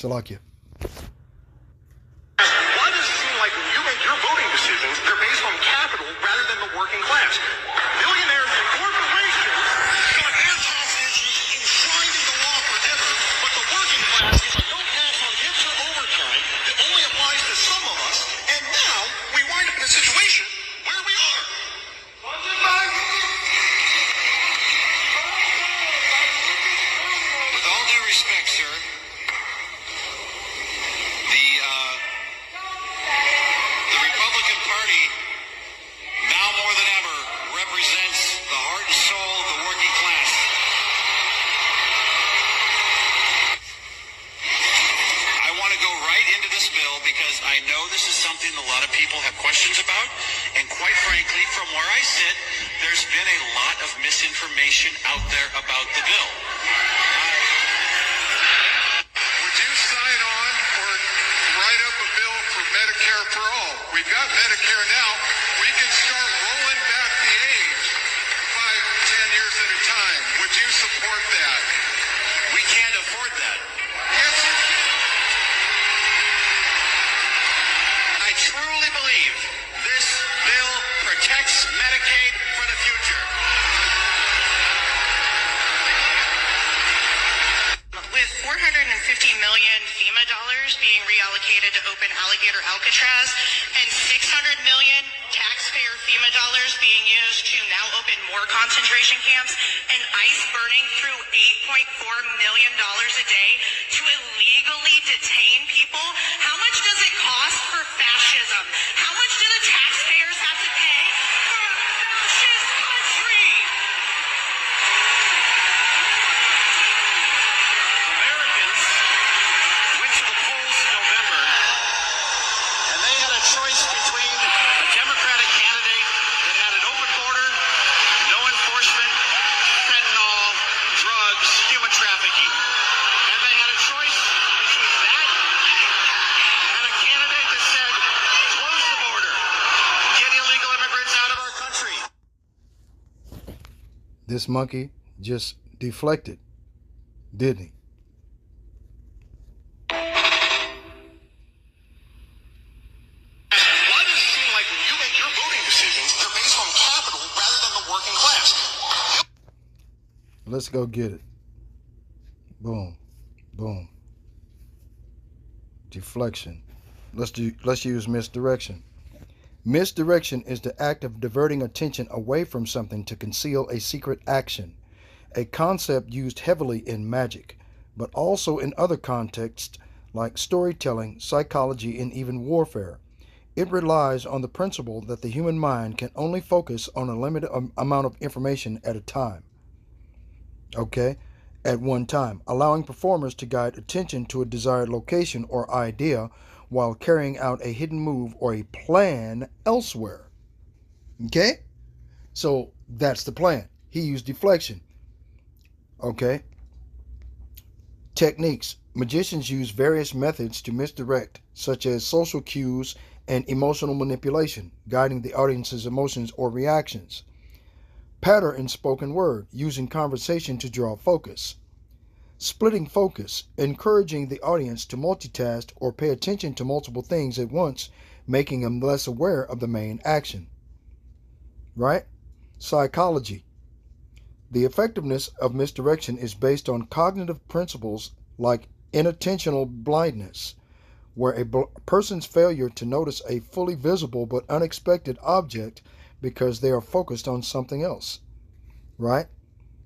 Salakia. Why does it seem like when you make your voting decisions, they're based on capital rather than the working class? Billionaires and corporations got their tax issues enshrined in the law forever, but the working class gets a no tax on tips or overtime that only applies to some of us, and now we wind up in a situation where we are. With all due respect, sir, the Republican Party, now more than ever, represents the heart and soul of the working class. I want to go right into this bill because I know this is something a lot of people have questions about, and quite frankly, from where I sit, there's been a lot of misinformation out there about the bill. Would you sign on or write up a bill for Medicare for all? We've got Medicare now. We can start rolling back the age 5, 10 years at a time. Would you support that? We can't afford that. Yes, you can. I truly believe this bill protects Medicaid for the future. With $450 million FEMA dollars being reallocated to open Alligator Alcatraz and $600 million taxpayer FEMA dollars being used to now open more concentration camps and ICE burning through $8.4 million a day to illegally detain people, how much does it cost for fascism? How much do the taxpayers have to pay for a fascist country? Americans went to the polls in November, and they had a choice between a Democratic candidate that had an open border, no enforcement, fentanyl, drugs, human trafficking. And they had a choice between that and a candidate that said, close the border, get illegal immigrants out of our country. This monkey just deflected, didn't he? Why does it seem like when you make your voting decisions, they're based on capital rather than the working class? Let's go get it. Boom. Boom. Deflection. Let's use misdirection. Misdirection is the act of diverting attention away from something to conceal a secret action, a concept used heavily in magic, but also in other contexts like storytelling, psychology, and even warfare. It relies on the principle that the human mind can only focus on a limited amount of information at a time. Okay? At one time, allowing performers to guide attention to a desired location or idea while carrying out a hidden move or a plan elsewhere. Okay? So that's the plan. He used deflection. Okay? Techniques. Magicians use various methods to misdirect, such as social cues and emotional manipulation, guiding the audience's emotions or reactions. Patter in spoken word, using conversation to draw focus. Splitting focus, encouraging the audience to multitask or pay attention to multiple things at once, making them less aware of the main action. Right? Psychology. The effectiveness of misdirection is based on cognitive principles like inattentional blindness, where a person's failure to notice a fully visible but unexpected object because they are focused on something else. Right?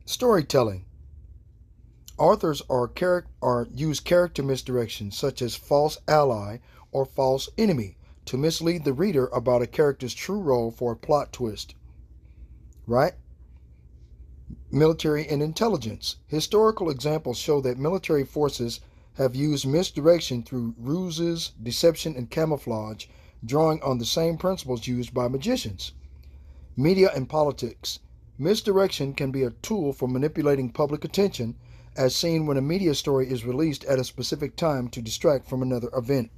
Storytelling. Authors use character misdirection, such as false ally or false enemy, to mislead the reader about a character's true role for a plot twist. Right? Military and intelligence. Historical examples show that military forces have used misdirection through ruses, deception, and camouflage, drawing on the same principles used by magicians. Media and politics. Misdirection can be a tool for manipulating public attention, as seen when a media story is released at a specific time to distract from another event.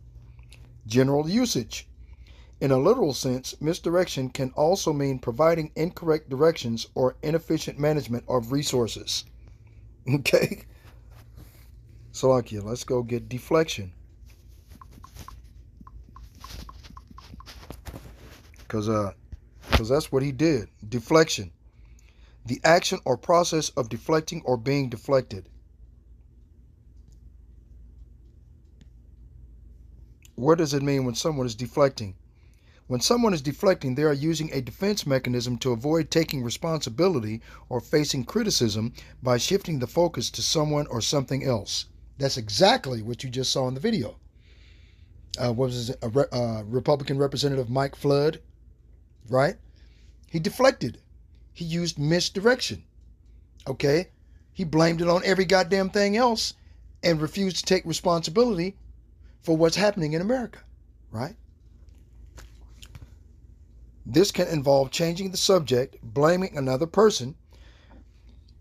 General usage. In a literal sense, misdirection can also mean providing incorrect directions or inefficient management of resources. Okay? Salakia, let's go get deflection. Because that's what he did. Deflection. The action or process of deflecting or being deflected. What does it mean when someone is deflecting? When someone is deflecting, they are using a defense mechanism to avoid taking responsibility or facing criticism by shifting the focus to someone or something else. That's exactly what you just saw in the video. What was it? Republican Representative Mike Flood, right? He deflected. He used misdirection. Okay? He blamed it on every goddamn thing else and refused to take responsibility for what's happening in America, right? This can involve changing the subject, blaming another person,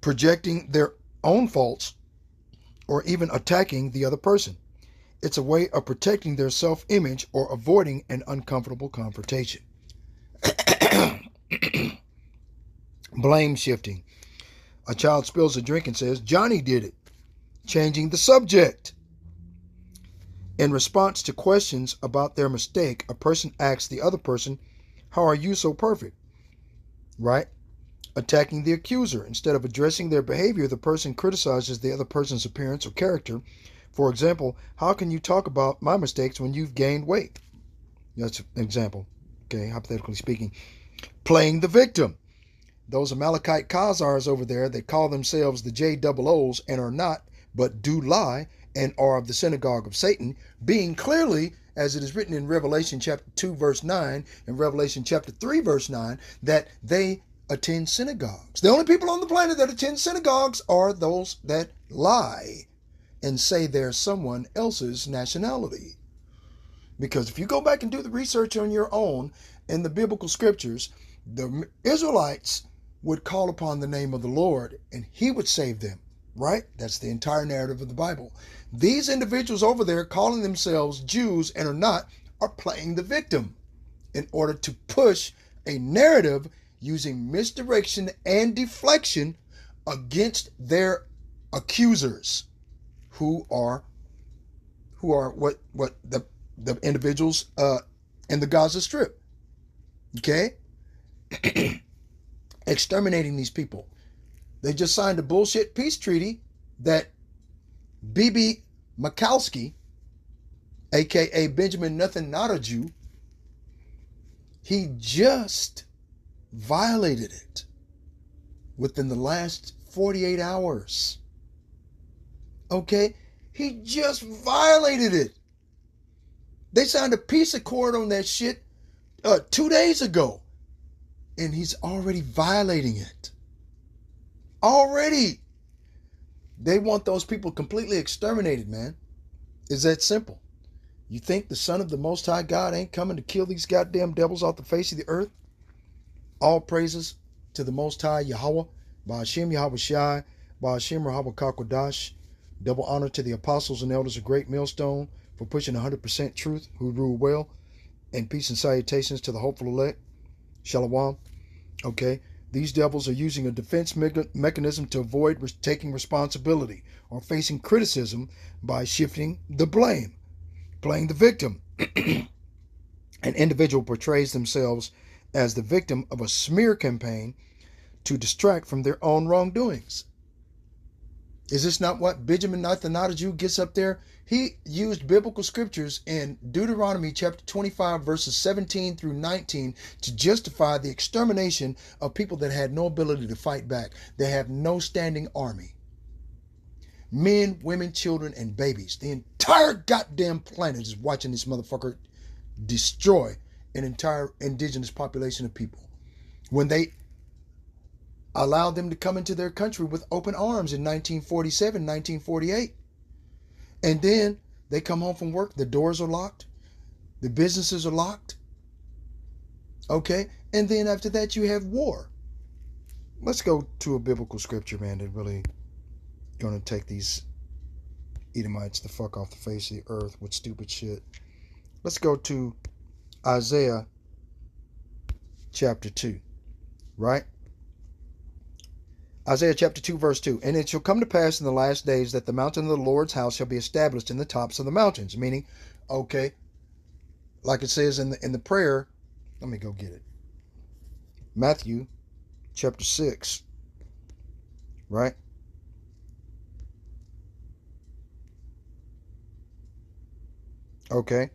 projecting their own faults, or even attacking the other person. It's a way of protecting their self-image or avoiding an uncomfortable confrontation. Blame shifting. A child spills a drink and says, Johnny did it. Changing the subject. In response to questions about their mistake, a person asks the other person, how are you so perfect? Right? Attacking the accuser. Instead of addressing their behavior, the person criticizes the other person's appearance or character. For example, how can you talk about my mistakes when you've gained weight? That's an example. Okay, hypothetically speaking. Playing the victim. Those Amalekite Khazars over there that call themselves the JOOs and are not, but do lie, and are of the synagogue of Satan, being clearly, as it is written in Revelation chapter 2 verse 9 and Revelation chapter 3 verse 9, that they attend synagogues. The only people on the planet that attend synagogues are those that lie and say they're someone else's nationality. Because if you go back and do the research on your own in the biblical scriptures, the Israelites would call upon the name of the Lord and he would save them, right? That's the entire narrative of the Bible. These individuals over there calling themselves Jews and are not, are playing the victim in order to push a narrative using misdirection and deflection against their accusers, who are what the individuals in the Gaza Strip. Okay? Exterminating these people. They just signed a bullshit peace treaty that Bibi Mikalski, aka Benjamin Nothing Not a Jew, he just violated it within the last 48 hours. Okay? He just violated it. They signed a peace accord on that shit 2 days ago. And he's already violating it. Already. They want those people completely exterminated, man. It's that simple. You think the Son of the Most High God ain't coming to kill these goddamn devils off the face of the earth? All praises to the Most High Yahweh, Ba'ashem Yahweh Shai, Ba'ashem Rahawah Kakwadash. Double honor to the apostles and elders of Great Millstone for pushing 100% truth, who rule well. And peace and salutations to the hopeful elect. Shalom. Okay, these devils are using a defense mechanism to avoid taking responsibility or facing criticism by shifting the blame, playing the victim. An individual portrays themselves as the victim of a smear campaign to distract from their own wrongdoings. Is this not what Benjamin Nothing Not a Jew gets up there? He used biblical scriptures in Deuteronomy chapter 25 verses 17 through 19 to justify the extermination of people that had no ability to fight back. They have no standing army. Men, women, children, and babies. The entire goddamn planet is watching this motherfucker destroy an entire indigenous population of people. When they allowed them to come into their country with open arms in 1947, 1948. And then they come home from work, the doors are locked, the businesses are locked. Okay? And then after that you have war. Let's go to a biblical scripture, man, that really gonna take these Edomites the fuck off the face of the earth with stupid shit. Let's go to Isaiah chapter 2, right? Isaiah chapter 2, verse 2. And it shall come to pass in the last days that the mountain of the Lord's house shall be established in the tops of the mountains. Meaning, okay, like it says in the prayer. Let me go get it. Matthew chapter 6, right? Okay,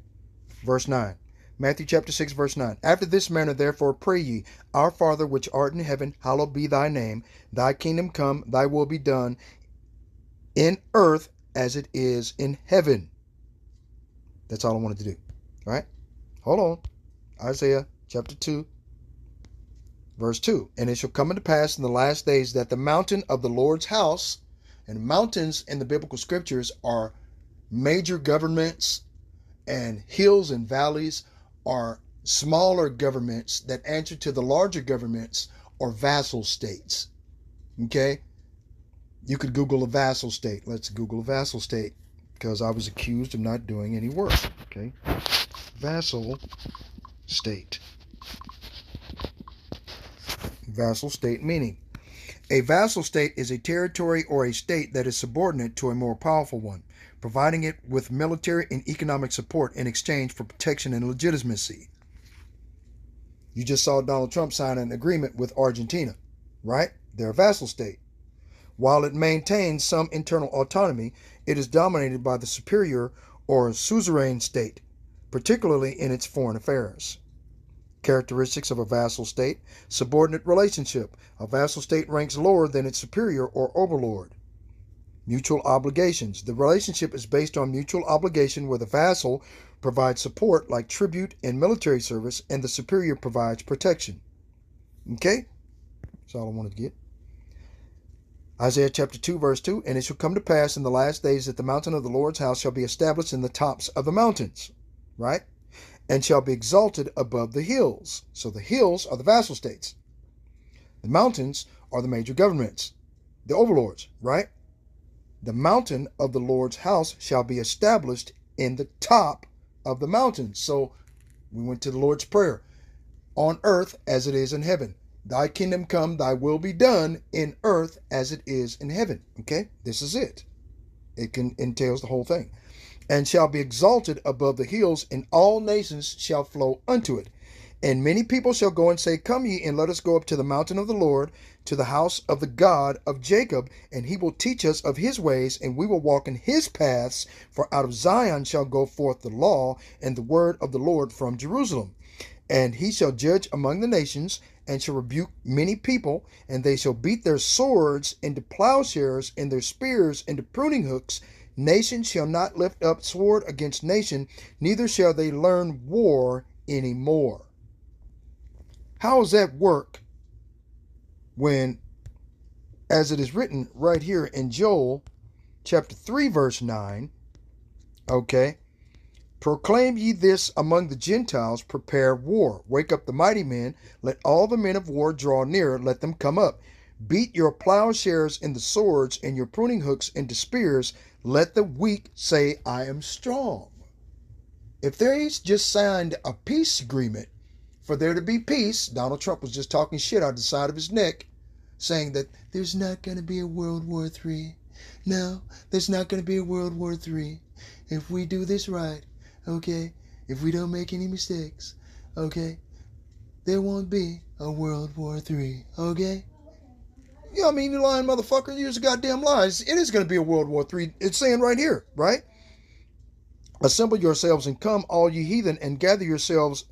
verse 9. Matthew chapter 6, verse 9. After this manner, therefore, pray ye, Our Father which art in heaven, hallowed be thy name. Thy kingdom come, thy will be done in earth as it is in heaven. That's all I wanted to do. All right? Hold on. Isaiah chapter 2, verse 2. And it shall come to pass in the last days that the mountain of the Lord's house, and mountains in the biblical scriptures are major governments, and hills and valleys are smaller governments that answer to the larger governments or vassal states. Okay? You could Google a vassal state. Let's Google a vassal state, because I was accused of not doing any work. Okay? Vassal state. Vassal state meaning. A vassal state is a territory or a state that is subordinate to a more powerful one, providing it with military and economic support in exchange for protection and legitimacy. You just saw Donald Trump sign an agreement with Argentina, right? They're a vassal state. While it maintains some internal autonomy, it is dominated by the superior or suzerain state, particularly in its foreign affairs. Characteristics of a vassal state: subordinate relationship. A vassal state ranks lower than its superior or overlord. Mutual obligations. The relationship is based on mutual obligation, where the vassal provides support like tribute and military service, and the superior provides protection. Okay? That's all I wanted to get. Isaiah chapter 2, verse 2. And it shall come to pass in the last days that the mountain of the Lord's house shall be established in the tops of the mountains. Right? And shall be exalted above the hills. So the hills are the vassal states. The mountains are the major governments, the overlords, right? The mountain of the Lord's house shall be established in the top of the mountains. So we went to the Lord's Prayer. On earth as it is in heaven. Thy kingdom come, thy will be done in earth as it is in heaven. Okay? This is it. It entails the whole thing. And shall be exalted above the hills, and all nations shall flow unto it. And many people shall go and say, Come ye, and let us go up to the mountain of the Lord, to the house of the God of Jacob, and he will teach us of his ways, and we will walk in his paths. For out of Zion shall go forth the law and the word of the Lord from Jerusalem. And he shall judge among the nations, and shall rebuke many people, and they shall beat their swords into plowshares, and their spears into pruning hooks. Nation shall not lift up sword against nation, neither shall they learn war any more. How does that work when, as it is written right here in Joel chapter 3, verse 9, okay, proclaim ye this among the Gentiles, prepare war. Wake up the mighty men, let all the men of war draw near, let them come up. Beat your plowshares into swords, and your pruning hooks into spears. Let the weak say, I am strong. If they just signed a peace agreement for there to be peace, Donald Trump was just talking shit out the side of his neck, saying that there's not going to be a World War III. No, there's not going to be a World War III. If we do this right, okay, if we don't make any mistakes, okay, there won't be a World War III, okay? Yeah, I mean, you lying motherfucker, you're just goddamn lies. It is going to be a World War III. It's saying right here, right? Assemble yourselves and come, all ye heathen, and gather yourselves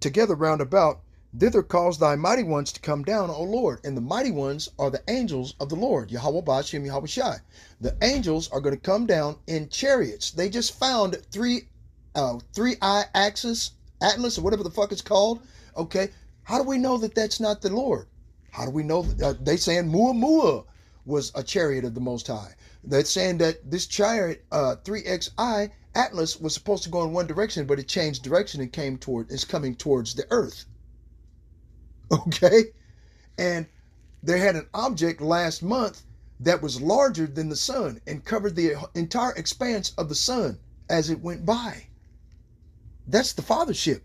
together round about. Thither cause thy mighty ones to come down, O Lord. And the mighty ones are the angels of the Lord, Yahweh Ba'ashem Yahweh Shai. The angels are going to come down in chariots. They just found three-eye axis, Atlas, or whatever the fuck it's called. Okay, how do we know that that's not the Lord? How do we know that they saying Muamua was a chariot of the Most High? They're saying that this chariot, 3XI Atlas, was supposed to go in one direction, but it changed direction and is coming towards the earth. Okay? And they had an object last month that was larger than the sun and covered the entire expanse of the sun as it went by. That's the fathership.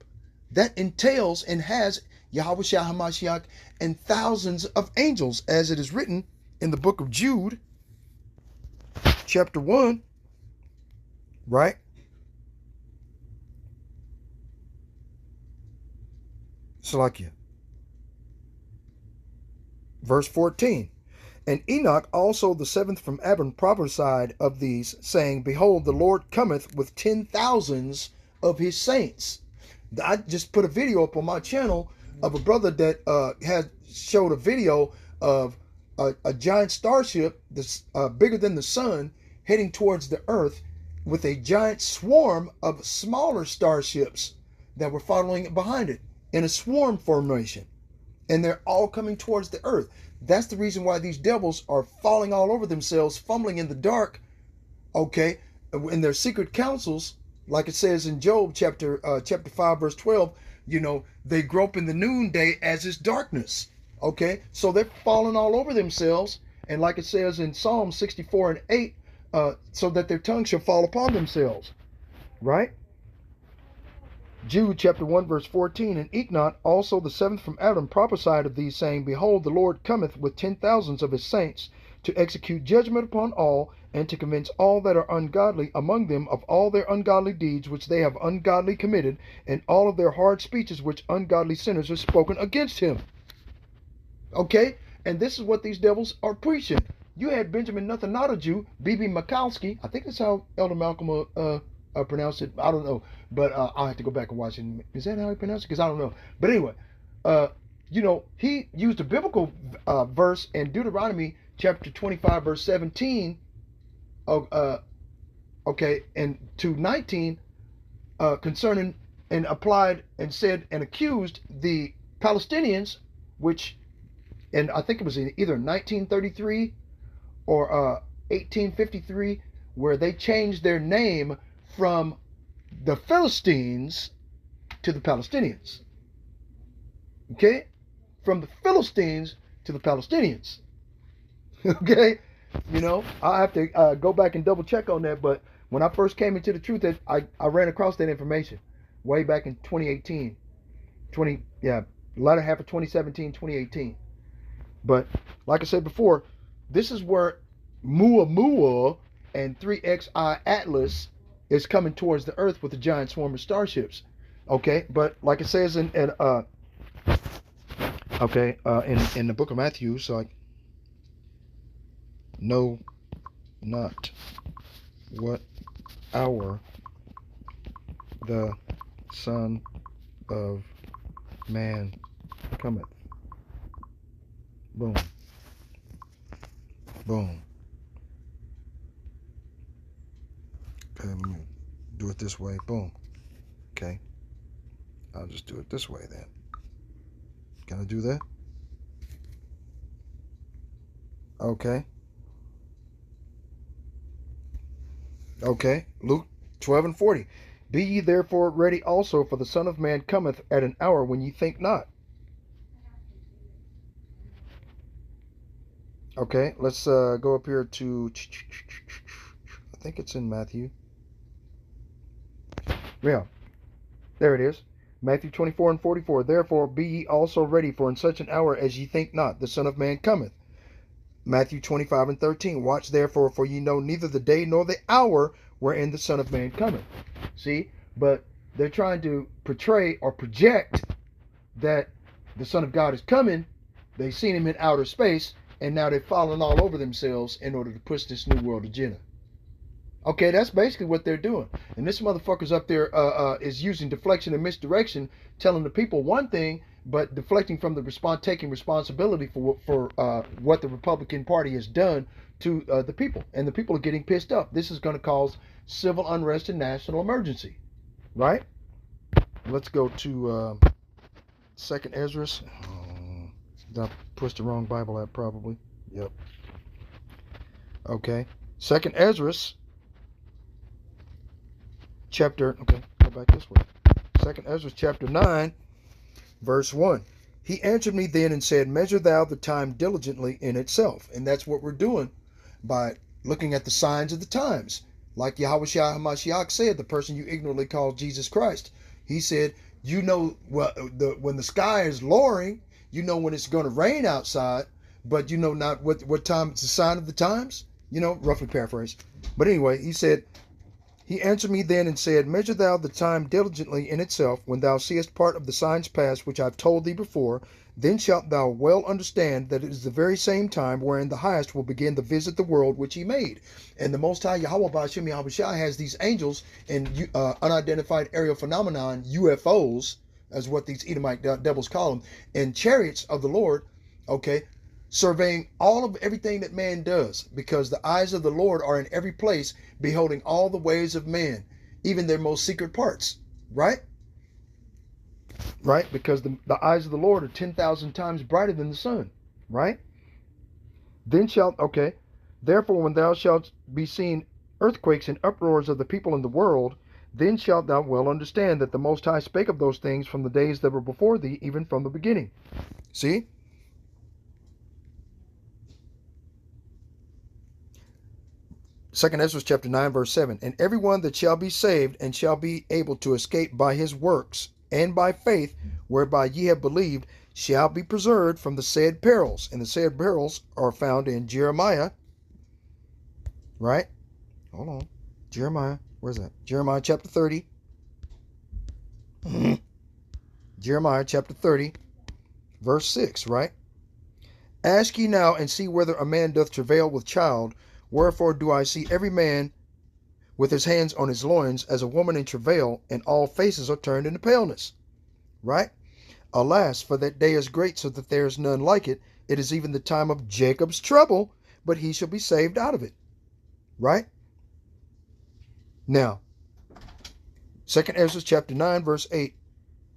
That entails and has Yahushua HaMashiach, and thousands of angels, as it is written in the book of Jude, chapter 1, right? Salakia. Verse 14. And Enoch also the seventh from Adam prophesied of these, saying, Behold, the Lord cometh with 10,000s of his saints. I just put a video up on my channel of a brother that had showed a video of a giant starship that's bigger than the sun heading towards the earth with a giant swarm of smaller starships that were following it behind it in a swarm formation. And they're all coming towards the earth. That's the reason why these devils are falling all over themselves, fumbling in the dark, okay, in their secret councils, like it says in Job chapter 5, verse 12, they grope in the noonday as is darkness, okay? So they're falling all over themselves, and like it says in Psalm 64 and 8, so that their tongue shall fall upon themselves, right? Jude chapter 1 verse 14. And Enoch also the seventh from Adam prophesied of these, saying, Behold, the Lord cometh with 10,000s of his saints to execute judgment upon all, and to convince all that are ungodly among them of all their ungodly deeds which they have ungodly committed, and all of their hard speeches which ungodly sinners have spoken against him. Okay? And this is what these devils are preaching. You had Benjamin Nathanataju, B.B. Mikowski, I think that's how Elder Malcolm pronounced it. I don't know, but I'll have to go back and watch it. Is that how he pronounced it? Because I don't know. But anyway, he used a biblical verse in Deuteronomy chapter 25, verse 17, okay, and to 19, concerning, and applied and said and accused the Palestinians, which, and I think it was in either 1933 or 1853, where they changed their name from the Philistines to the Palestinians. Okay? From the Philistines to the Palestinians. Okay? I have to go back and double check on that, but when I first came into the truth, I ran across that information way back in 2018. Latter half of 2017, 2018. But like I said before, this is where Muamua and 3XI Atlas is coming towards the earth with a giant swarm of starships. Okay, but like it says in the book of Matthew, so I know not what hour the Son of Man cometh. Boom. Boom. Okay, let me do it this way. Boom. Okay. I'll just do it this way then. Can I do that? Okay. Okay. Luke 12 and 40. Be ye therefore ready also, for the Son of Man cometh at an hour when ye think not. Okay, let's go up here to, I think it's in Matthew. Yeah, there it is. Matthew 24 and 44. Therefore be ye also ready, for in such an hour as ye think not, the Son of Man cometh. Matthew 25 and 13. Watch therefore, for ye know neither the day nor the hour wherein the Son of Man cometh. See, but they're trying to portray or project that the Son of God is coming. They've seen him in outer space, and now they're falling all over themselves in order to push this new world agenda. Okay, that's basically what they're doing. And this motherfucker's up there is using deflection and misdirection, telling the people one thing, but deflecting from the taking responsibility for what the Republican Party has done to the people. And the people are getting pissed up. This is going to cause civil unrest and national emergency. Right? Let's go to 2nd Ezra. I pushed the wrong Bible app probably. Yep. Okay. 2nd Ezra. Chapter, okay, go back this way. 2nd Ezra chapter 9, verse 1. He answered me then and said, Measure thou the time diligently in itself. And that's what we're doing by looking at the signs of the times. Like Yahushua HaMashiach said, the person you ignorantly call Jesus Christ. He said, You know, well, when the sky is lowering, you know when it's going to rain outside, but you know not what time. It's a sign of the times. You know, roughly paraphrase. But anyway, he said, he answered me then and said, measure thou the time diligently in itself, when thou seest part of the signs past which I have told thee before, then shalt thou well understand that it is the very same time wherein the highest will begin to visit the world which he made. And the Most High Yahweh Ba'ashem Yahushua has these angels in unidentified aerial phenomenon, UFOs, as what these Edomite devils call them, and chariots of the Lord, okay, surveying all of everything that man does, because the eyes of the Lord are in every place, beholding all the ways of man, even their most secret parts, right? Right? Because the eyes of the Lord are 10,000 times brighter than the sun, right? Then shalt, okay, therefore when thou shalt be seen earthquakes and uproars of the people in the world, then shalt thou well understand that the Most High spake of those things from the days that were before thee, even from the beginning. See? Second Ezra chapter 9 verse 7. And everyone that shall be saved and shall be able to escape by his works and by faith whereby ye have believed shall be preserved from the said perils. And the said perils are found in Jeremiah. Right? Hold on. Jeremiah. Where's that? Jeremiah chapter 30. Jeremiah chapter 30 verse 6. Right? Ask ye now and see whether a man doth travail with child. Wherefore do I see every man with his hands on his loins as a woman in travail, and all faces are turned into paleness. Right? Alas, for that day is great, so that there is none like it. It is even the time of Jacob's trouble, but he shall be saved out of it. Right? Now, 2 Ezra chapter 9, verse 8.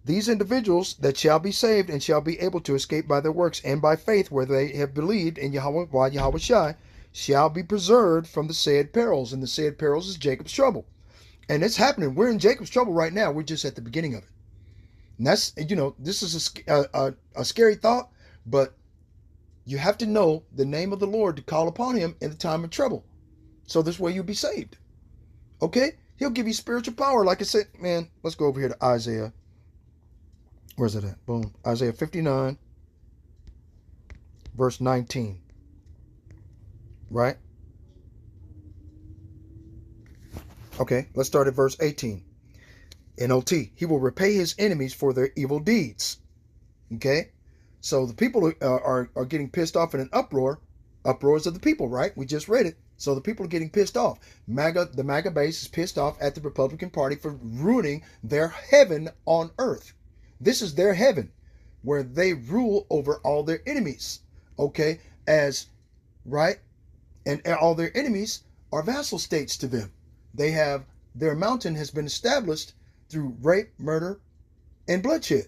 These individuals that shall be saved and shall be able to escape by their works and by faith where they have believed in Yahweh Shai, shall be preserved from the said perils. And the said perils is Jacob's trouble. And it's happening. We're in Jacob's trouble right now. We're just at the beginning of it. And that's, you know, this is a scary thought, but you have to know the name of the Lord to call upon him in the time of trouble. So this way you'll be saved. Okay? He'll give you spiritual power. Like I said, man, let's go over here to Isaiah. Where's it at? Boom. Isaiah 59, verse 19. Right? Okay, let's start at verse 18. NOT. He will repay his enemies for their evil deeds. Okay? So the people are getting pissed off in an uproar. Uproars of the people, right? We just read it. So the people are getting pissed off. The MAGA base is pissed off at the Republican Party for ruining their heaven on earth. This is their heaven, where they rule over all their enemies. Okay? Right? And all their enemies are vassal states to them. Their mountain has been established through rape, murder, and bloodshed.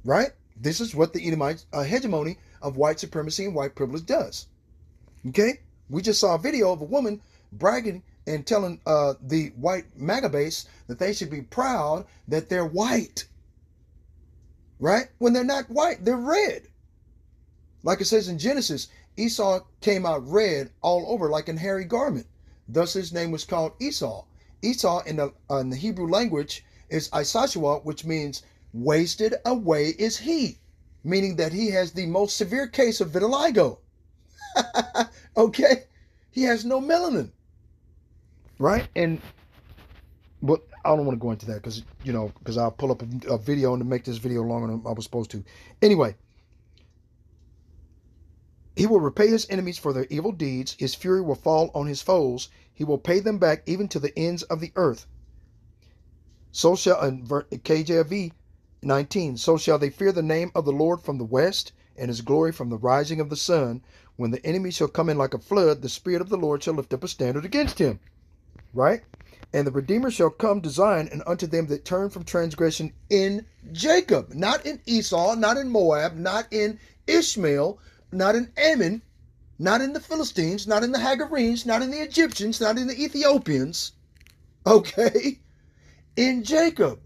Right? This is what the Edomite hegemony of white supremacy and white privilege does. Okay? We just saw a video of a woman bragging and telling the white MAGA base that they should be proud that they're white. Right? When they're not white, they're red. Like it says in Genesis, Esau came out red all over like an hairy garment. Thus his name was called Esau. Esau in the Hebrew language is Isashua, which means wasted away is he. Meaning that he has the most severe case of vitiligo. Okay? He has no melanin. Right? And but I don't want to go into that because I'll pull up a video and to make this video longer than I was supposed to. Anyway. He will repay his enemies for their evil deeds. His fury will fall on his foes. He will pay them back even to the ends of the earth. So shall, in KJV 19, so shall they fear the name of the Lord from the west, and his glory from the rising of the sun. When the enemy shall come in like a flood, the Spirit of the Lord shall lift up a standard against him. Right? And the Redeemer shall come to Zion, and unto them that turn from transgression in Jacob. Not in Esau, not in Moab, not in Ishmael, not in Ammon, not in the Philistines, not in the Hagarenes, not in the Egyptians, not in the Ethiopians. Okay? In Jacob.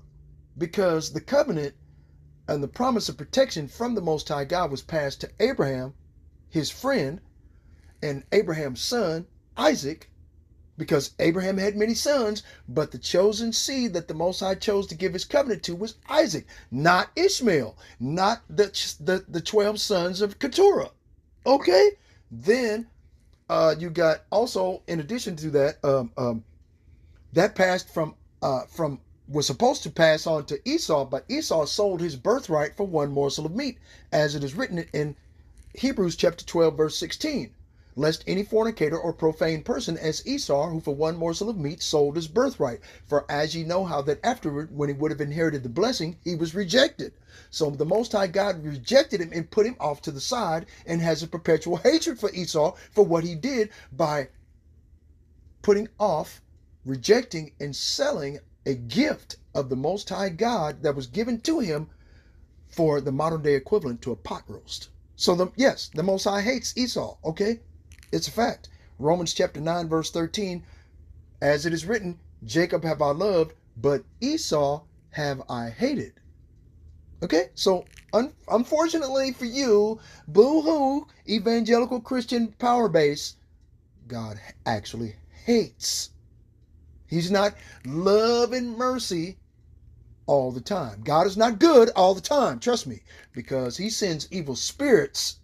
Because the covenant and the promise of protection from the Most High God was passed to Abraham, his friend, and Abraham's son, Isaac, because Abraham had many sons, but the chosen seed that the Most High chose to give his covenant to was Isaac, not Ishmael, not the 12 sons of Keturah. Okay? Then you got also, in addition to that, that passed from was supposed to pass on to Esau, but Esau sold his birthright for one morsel of meat, as it is written in Hebrews chapter 12, verse 16. Lest any fornicator or profane person as Esau, who for one morsel of meat sold his birthright. For as ye know how that afterward, when he would have inherited the blessing, he was rejected. So the Most High God rejected him and put him off to the side, and has a perpetual hatred for Esau for what he did by putting off, rejecting, and selling a gift of the Most High God that was given to him for the modern day equivalent to a pot roast. So the Most High hates Esau, okay? It's a fact. Romans chapter 9, verse 13, as it is written, Jacob have I loved, but Esau have I hated. Okay, so unfortunately for you, boo-hoo, evangelical Christian power base, God actually hates. He's not love and mercy all the time. God is not good all the time, trust me, because he sends evil spirits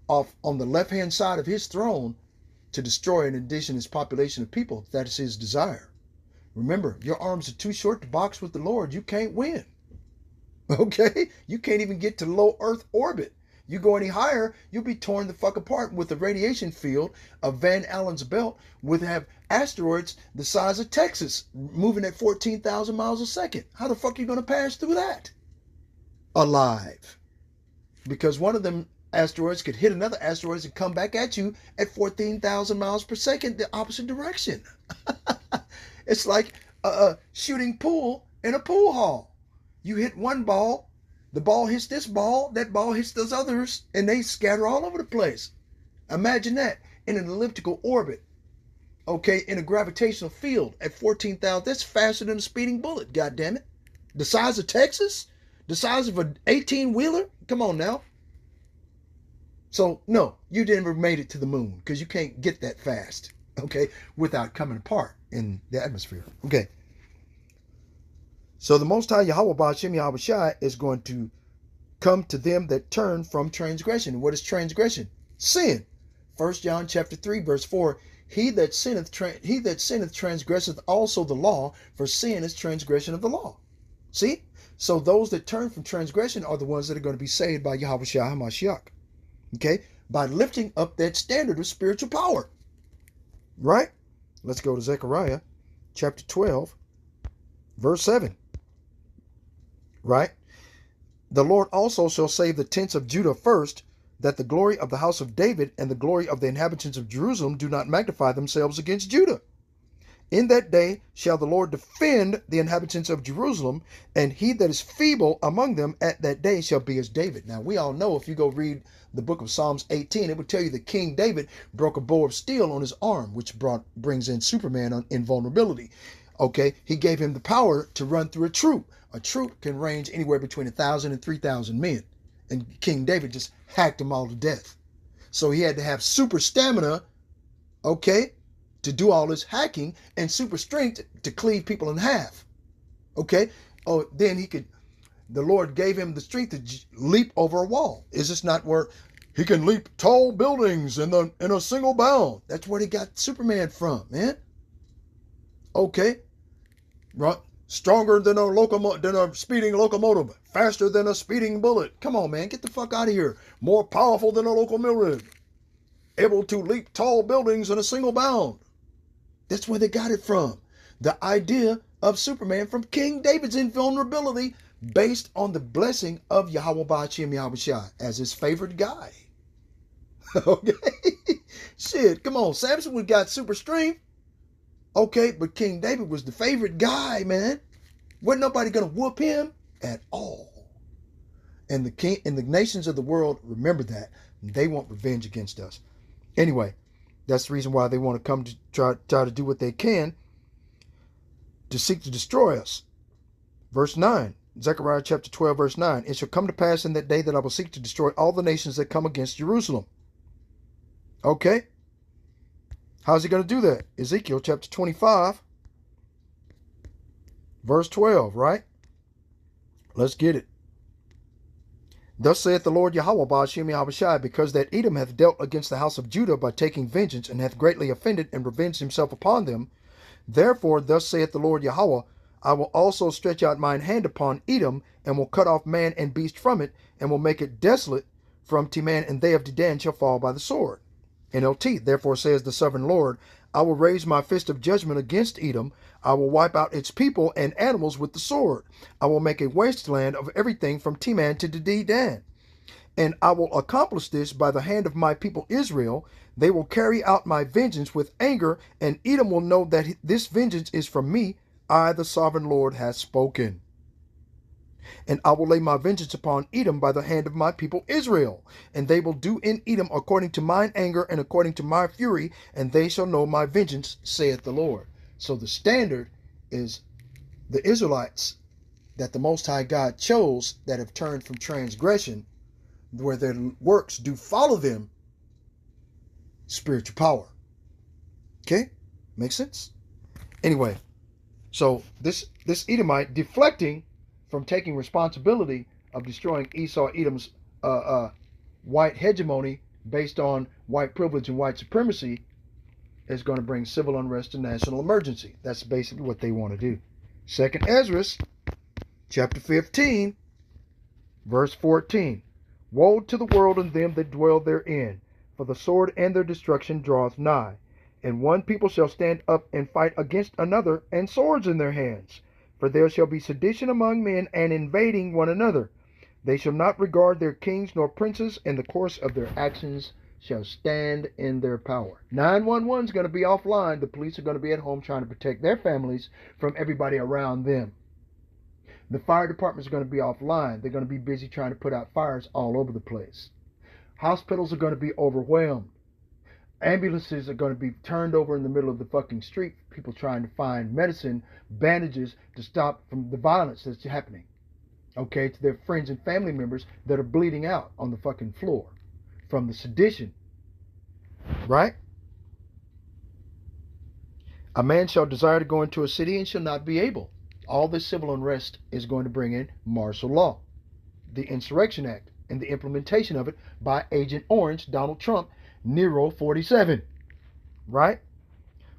off on the left-hand side of his throne to destroy an indigenous population of people. That is his desire. Remember, your arms are too short to box with the Lord. You can't win. Okay? You can't even get to low Earth orbit. You go any higher, you'll be torn the fuck apart with the radiation field of Van Allen's belt, would have asteroids the size of Texas moving at 14,000 miles a second. How the fuck are you going to pass through that? Alive. Because one of them asteroids could hit another asteroid and come back at you at 14,000 miles per second, the opposite direction. It's like shooting pool in a pool hall. You hit one ball, the ball hits this ball, that ball hits those others, and they scatter all over the place. Imagine that in an elliptical orbit, okay, in a gravitational field at 14,000. That's faster than a speeding bullet, goddammit. The size of Texas? The size of an 18-wheeler? Come on now. So, no, you never made it to the moon because you can't get that fast, okay, without coming apart in the atmosphere. Okay. So the Most High Yahweh Ba'ashem Yahweh Shai is going to come to them that turn from transgression. What is transgression? Sin. 1 John chapter 3, verse 4. He that sinneth transgresseth also the law, for sin is transgression of the law. See? So those that turn from transgression are the ones that are going to be saved by Yahweh Shai HaMashiach. Okay? By lifting up that standard of spiritual power. Right? Let's go to Zechariah chapter 12, verse 7. Right? The Lord also shall save the tents of Judah first, that the glory of the house of David and the glory of the inhabitants of Jerusalem do not magnify themselves against Judah. In that day shall the Lord defend the inhabitants of Jerusalem, and he that is feeble among them at that day shall be as David. Now, we all know, if you go read the book of Psalms 18, it will tell you that King David broke a bow of steel on his arm, which brings in Superman on invulnerability. Okay, he gave him the power to run through a troop. A troop can range anywhere between 1,000 and 3,000 men. And King David just hacked them all to death. So he had to have super stamina, okay, to do all this hacking, and super strength to cleave people in half. Okay? Oh, then the Lord gave him the strength to leap over a wall. Is this not where he can leap tall buildings in a single bound? That's where he got Superman from, man. Okay? Right? Stronger than a speeding locomotive. Faster than a speeding bullet. Come on, man. Get the fuck out of here. More powerful than a locomotive. Able to leap tall buildings in a single bound. That's where they got it from. The idea of Superman from King David's invulnerability based on the blessing of Yahweh Ba'ashem Yahweh Shai as his favorite guy. Okay? Shit, come on. Samson would got super strength. Okay, but King David was the favorite guy, man. Wasn't nobody going to whoop him at all. And the nations of the world remember that. They want revenge against us. Anyway, that's the reason why they want to come to try to do what they can to seek to destroy us. Verse 9, Zechariah chapter 12, verse 9. It shall come to pass in that day that I will seek to destroy all the nations that come against Jerusalem. Okay? How's he going to do that? Ezekiel chapter 25, verse 12, right? Let's get it. Thus saith the Lord Yahweh Ba'ashem Yahushai, because that Edom hath dealt against the house of Judah by taking vengeance, and hath greatly offended and revenged himself upon them. Therefore, thus saith the Lord Yahweh, I will also stretch out mine hand upon Edom, and will cut off man and beast from it, and will make it desolate from Teman, and they of Dedan shall fall by the sword. NLT, therefore says the sovereign Lord, I will raise my fist of judgment against Edom. I will wipe out its people and animals with the sword. I will make a wasteland of everything from Teman to Dedan. And I will accomplish this by the hand of my people Israel. They will carry out my vengeance with anger, and Edom will know that this vengeance is from me. I, the sovereign Lord, has spoken. And I will lay my vengeance upon Edom by the hand of my people Israel. And they will do in Edom according to mine anger and according to my fury, and they shall know my vengeance, saith the Lord. So the standard is the Israelites that the Most High God chose, that have turned from transgression, where their works do follow them, spiritual power. Okay? Makes sense? Anyway, so this Edomite deflecting from taking responsibility of destroying Esau, Edom's white hegemony based on white privilege and white supremacy, is going to bring civil unrest and national emergency. That's basically what they want to do. 2nd Ezra, chapter 15, verse 14. Woe to the world and them that dwell therein, for the sword and their destruction draweth nigh. And one people shall stand up and fight against another, and swords in their hands. For there shall be sedition among men, and invading one another. They shall not regard their kings nor princes, and the course of their actions shall stand in their power. 911 is going to be offline. The police are going to be at home trying to protect their families from everybody around them. The fire department is going to be offline. They're going to be busy trying to put out fires all over the place. Hospitals are going to be overwhelmed. Ambulances are going to be turned over in the middle of the fucking street. People trying to find medicine, bandages to stop from the violence that's happening. Okay, to their friends and family members that are bleeding out on the fucking floor from the sedition. Right? A man shall desire to go into a city and shall not be able. All this civil unrest is going to bring in martial law, the Insurrection Act, and the implementation of it by Agent Orange, Donald Trump, Nero 47. Right?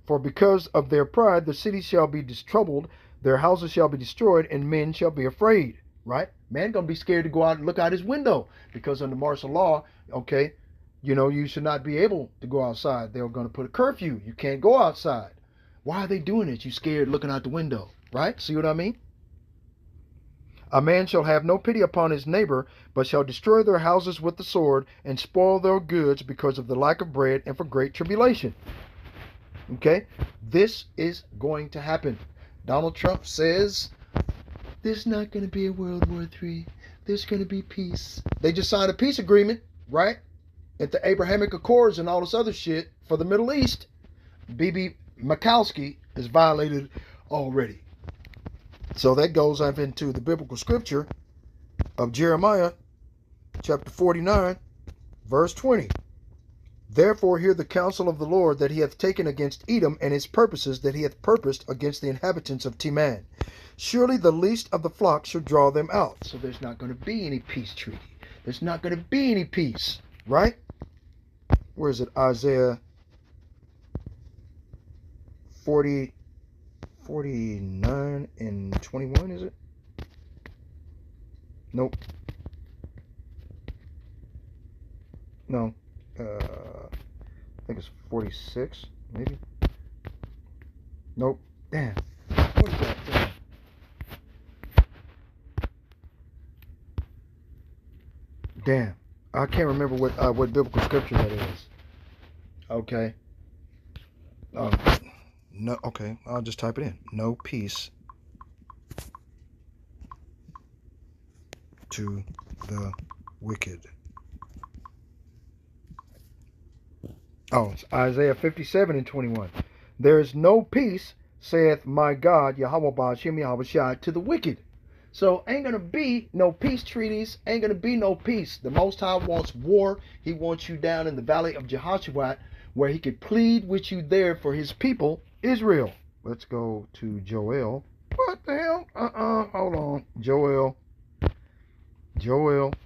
For because of their pride, the city shall be troubled, their houses shall be destroyed, and men shall be afraid. Right? Man gonna be scared to go out and look out his window, because under martial law, okay, you should not be able to go outside. They're gonna put a curfew. You can't go outside. Why are they doing it? You scared looking out the window. Right? See what I mean? A man shall have no pity upon his neighbor, but shall destroy their houses with the sword, and spoil their goods because of the lack of bread and for great tribulation. Okay? This is going to happen. Donald Trump says there's not going to be a World War III. There's going to be peace. They just signed a peace agreement, right? At the Abrahamic Accords and all this other shit for the Middle East. Bibi Mikowski has violated already. So that goes up into the biblical scripture of Jeremiah chapter 49, verse 20. Therefore hear the counsel of the Lord that he hath taken against Edom, and his purposes that he hath purposed against the inhabitants of Teman. Surely the least of the flock shall draw them out. So there's not going to be any peace treaty. There's not going to be any peace. Right? Where is it? Isaiah 49 and 21, is it? Nope. No. I think it's 46, maybe. Nope. Damn. What is that? Damn. Damn. I can't remember what biblical scripture that is. Okay. No. Okay. I'll just type it in. No peace to the wicked. Oh, it's Isaiah 57 and 21. There is no peace, saith my God, Yahweh Ba'ashem Yahushai, to the wicked. So ain't going to be no peace treaties. Ain't going to be no peace. The Most High wants war. He wants you down in the valley of Jehoshaphat where he could plead with you there for his people, Israel. Let's go to Joel. What the hell? Hold on. Joel.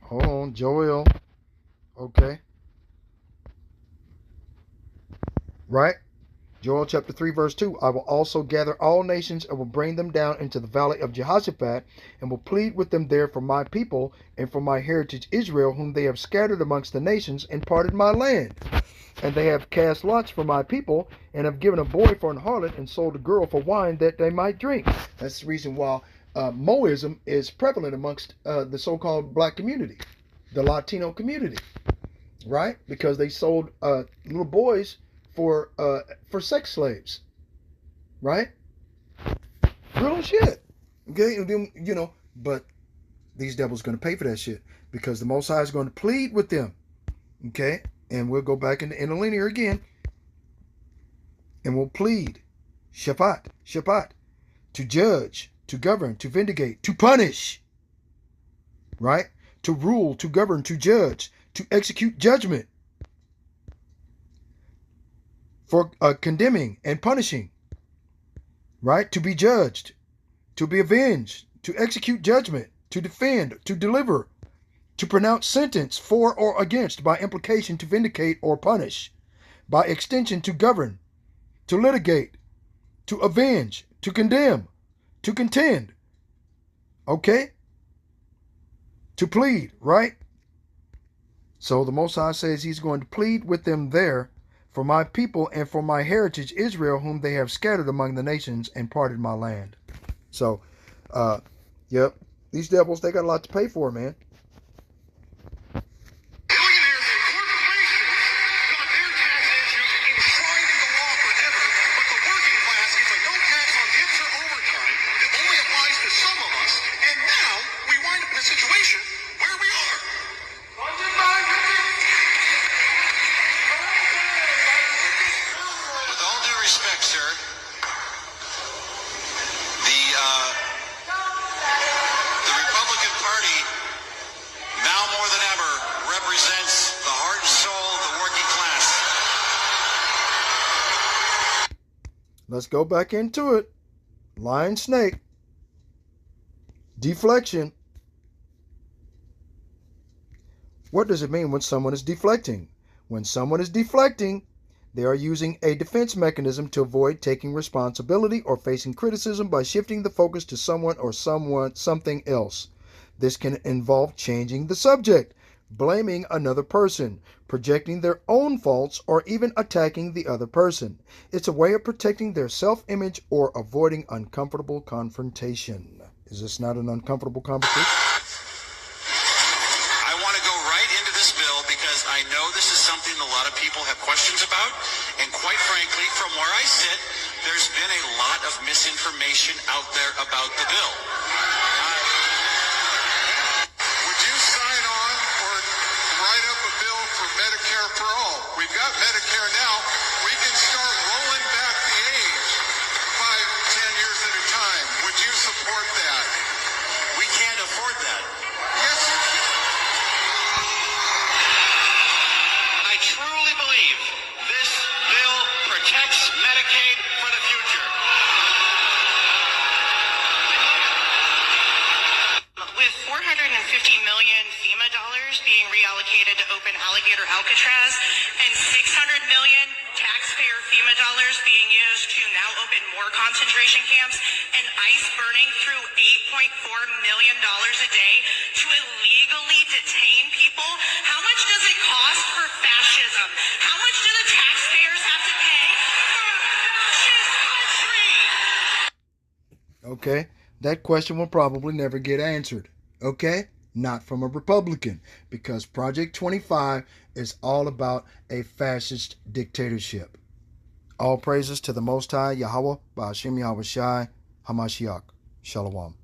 Hold on. Joel. Okay. Right? Joel chapter 3 verse 2. I will also gather all nations and will bring them down into the valley of Jehoshaphat and will plead with them there for my people and for my heritage Israel, whom they have scattered amongst the nations and parted my land. And they have cast lots for my people and have given a boy for an harlot and sold a girl for wine that they might drink. That's the reason why Moism is prevalent amongst the so-called black community, the Latino community, right? Because they sold little boys for sex slaves, right? Real shit. Okay, and then, you know, but these devils going to pay for that shit because the Most High is going to plead with them. Okay, and we'll go back into interlinear again, and we'll plead, Shabbat, to judge, to govern, to vindicate, to punish, right? To rule, to govern, to judge, to execute judgment. For condemning and punishing, right? To be judged, to be avenged, to execute judgment, to defend, to deliver, to pronounce sentence for or against, by implication to vindicate or punish, by extension to govern, to litigate, to avenge, to condemn, to contend, okay? To plead, right? So the Most High says he's going to plead with them there for my people and for my heritage Israel, whom they have scattered among the nations and parted my land. So, yep, these devils, they got a lot to pay for, man. Billionaires and corporations got their tax issues enshrined in the law forever, but the working class gets a no tax on tips or overtime that only applies to some of us, and now we wind up in a situation where we are. With all due respect, sir, the Republican Party now more than ever represents the heart and soul of the working class. Let's go back into it. Lion snake. Deflection. What does it mean when someone is deflecting? When someone is deflecting, they are using a defense mechanism to avoid taking responsibility or facing criticism by shifting the focus to someone or something else. This can involve changing the subject, blaming another person, projecting their own faults, or even attacking the other person. It's a way of protecting their self-image or avoiding uncomfortable confrontation. Is this not an uncomfortable conversation? I want to go right into this bill because I know this is something a lot of people have questions about, and quite frankly, from where I sit, there's been a lot of misinformation out there about the bill. Would you sign on or write up a bill for Medicare for all? We've got Medicare now. We can start rolling back the age 5, 10 years at a time. Would you support that? We can't afford that. Yes, you can. I truly believe this bill protects Medicaid for the future. With $450 million FEMA dollars being reallocated to open Alligator Alcatraz and $600 million taxpayer FEMA dollars being used to now open more concentration camps and ICE burning through $8.4 million a day to illegally detain people, how much does it cost for fascism? How much do the taxpayers have to pay for a fascist country? Okay, that question will probably never get answered. Okay, not from a Republican, because Project 25 is all about a fascist dictatorship. All praises to the Most High, Yahweh, Ba'ashem Yahweh Shai, Hamashiach. Shalom.